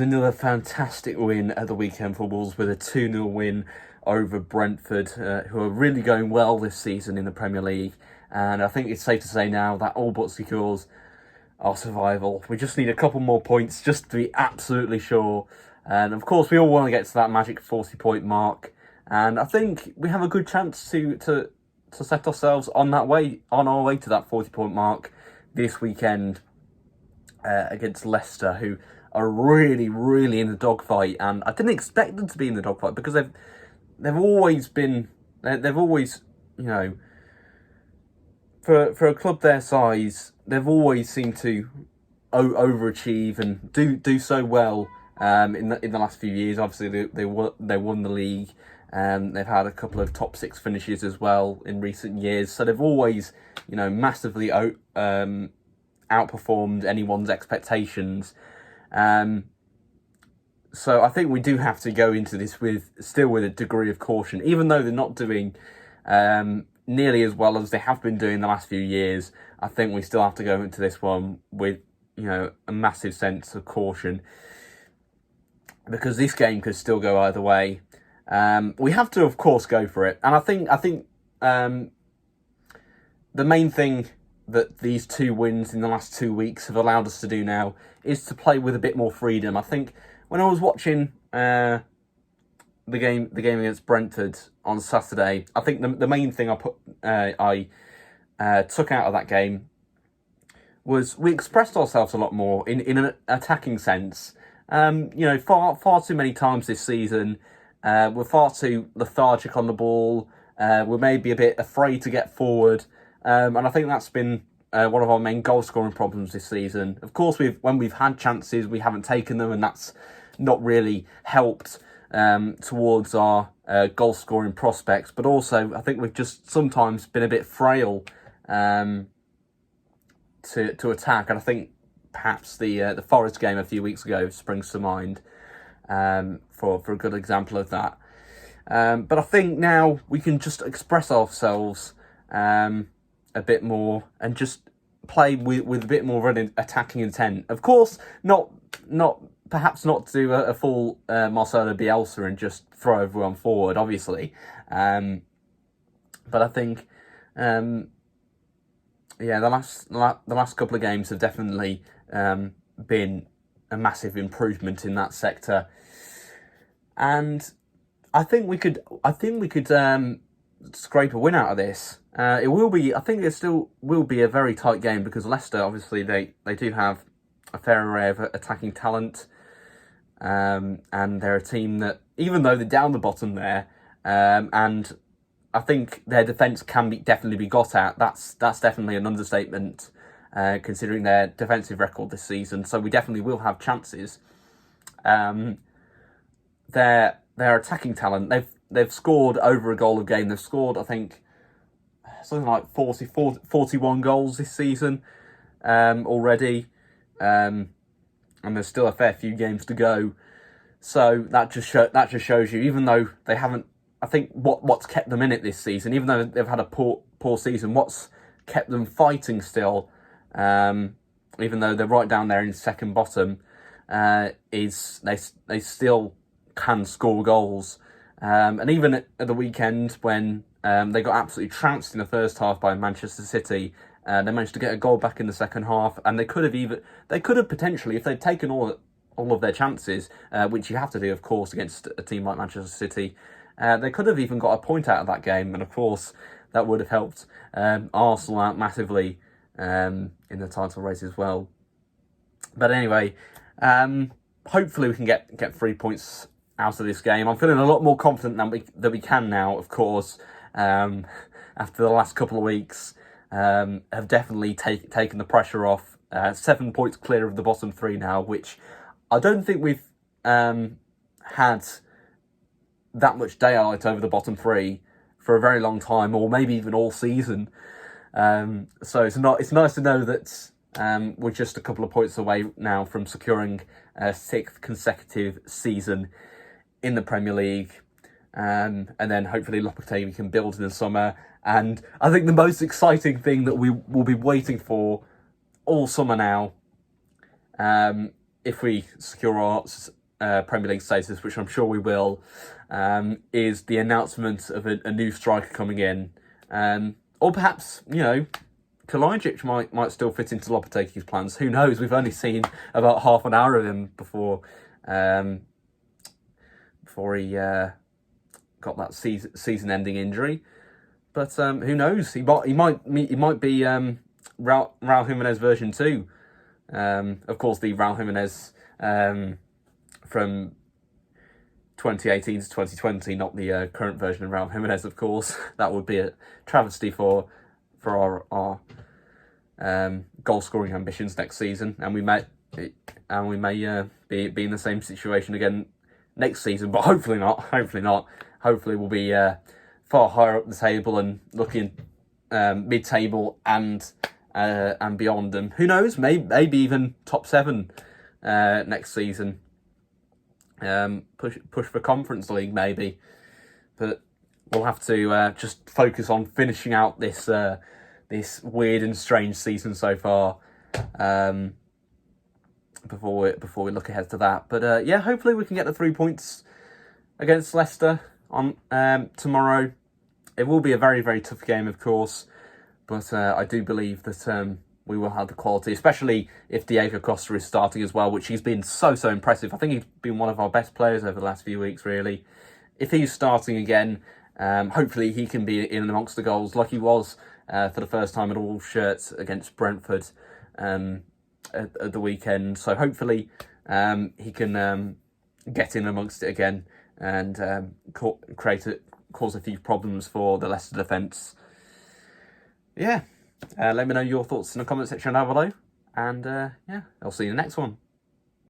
Another fantastic win at the weekend for Wolves with a 2-0 win over Brentford, who are really going well this season in the Premier League. And I think it's safe to say now that all but secures our survival. We just need a couple more points just to be absolutely sure. And of course, we all want to get to that magic 40-point mark. And I think we have a good chance to set ourselves on our way to that 40-point mark this weekend against Leicester, who are really, really in the dogfight, and I didn't expect them to be in the dogfight because they've always, you know, for a club their size, they've always seemed to overachieve and do so well in the last few years. Obviously, they won the league, and they've had a couple of top 6 finishes as well in recent years. So they've always, massively outperformed anyone's expectations. So I think we do have to go into this with a degree of caution, even though they're not doing nearly as well as they have been doing the last few years. I think we still have to go into this one with a massive sense of caution, because this game could still go either way. We have to, of course, go for it, and I think the main thing that these 2 wins in the last 2 weeks have allowed us to do now is to play with a bit more freedom. I think when I was watching the game against Brentford on Saturday, I think the main thing I took out of that game was we expressed ourselves a lot more in an attacking sense. Far too many times this season, we're far too lethargic on the ball. We're maybe a bit afraid to get forward. And I think that's been one of our main goal-scoring problems this season. Of course, when we've had chances, we haven't taken them, and that's not really helped towards our goal-scoring prospects. But also, I think we've just sometimes been a bit frail to attack. And I think perhaps the Forest game a few weeks ago springs to mind for a good example of that. But I think now we can just express ourselves a bit more and just play with a bit more of an attacking intent. Of course, perhaps not to do a full Marcelo Bielsa and just throw everyone forward, obviously. But I think, the last couple of games have definitely been a massive improvement in that sector, and I think we could scrape a win out of this. It will be. I think it still will be a very tight game because Leicester, obviously, they do have a fair array of attacking talent, and they're a team that, even though they're down the bottom there, and I think their defence can definitely be got at. That's definitely an understatement, considering their defensive record this season. So we definitely will have chances. Their attacking talent, they've scored over a goal a game. They've scored, I think, something like 41 goals this season already. And there's still a fair few games to go. So that just shows you, even though they haven't, I think what's kept them in it this season, even though they've had a poor season, what's kept them fighting still, even though they're right down there in second bottom, is they still can score goals. And even at the weekend when they got absolutely trounced in the first half by Manchester City, they managed to get a goal back in the second half, and they could have potentially, if they'd taken all of their chances, which you have to do, of course, against a team like Manchester City, they could have even got a point out of that game, and of course that would have helped Arsenal out massively in the title race as well. But anyway, hopefully we can get 3 points out of this game. I'm feeling a lot more confident that we can now, of course, after the last couple of weeks. Have definitely taken the pressure off. 7 points clear of the bottom 3 now, which I don't think we've had that much daylight over the bottom 3 for a very long time, or maybe even all season. So it's nice to know that we're just a couple of points away now from securing a 6th consecutive season in the Premier League. And then hopefully Lopetegui can build in the summer. And I think the most exciting thing that we will be waiting for all summer now if we secure our Premier League status, which I'm sure we will, is the announcement of a new striker coming in. Or perhaps, Kalajdzic might still fit into Lopetegui's plans. Who knows? We've only seen about half an hour of him before he got that season-ending injury. But who knows? He might be Raul Jimenez version 2. Of course, the Raul Jimenez from 2018 to 2020, not the current version of Raul Jimenez, of course. That would be a travesty for our goal-scoring ambitions next season, and we may be in the same situation again next season, but hopefully not. Hopefully we'll be far higher up the table and looking mid-table and beyond them. Who knows? Maybe even top 7 next season. Push for Conference League maybe, but we'll have to just focus on finishing out this weird and strange season so far. Before we look ahead to that, but hopefully we can get the 3 points against Leicester on tomorrow. It will be a very, very tough game, of course, but I do believe that we will have the quality, especially if Diego Costa is starting as well, which he's been so impressive. I think he's been one of our best players over the last few weeks, really. If he's starting again, hopefully he can be in amongst the goals like he was for the first time in all shirts against Brentford at the weekend. So hopefully he can get in amongst it again and cause a few problems for the Leicester defence. Yeah. Let me know your thoughts in the comment section down below. And I'll see you in the next one.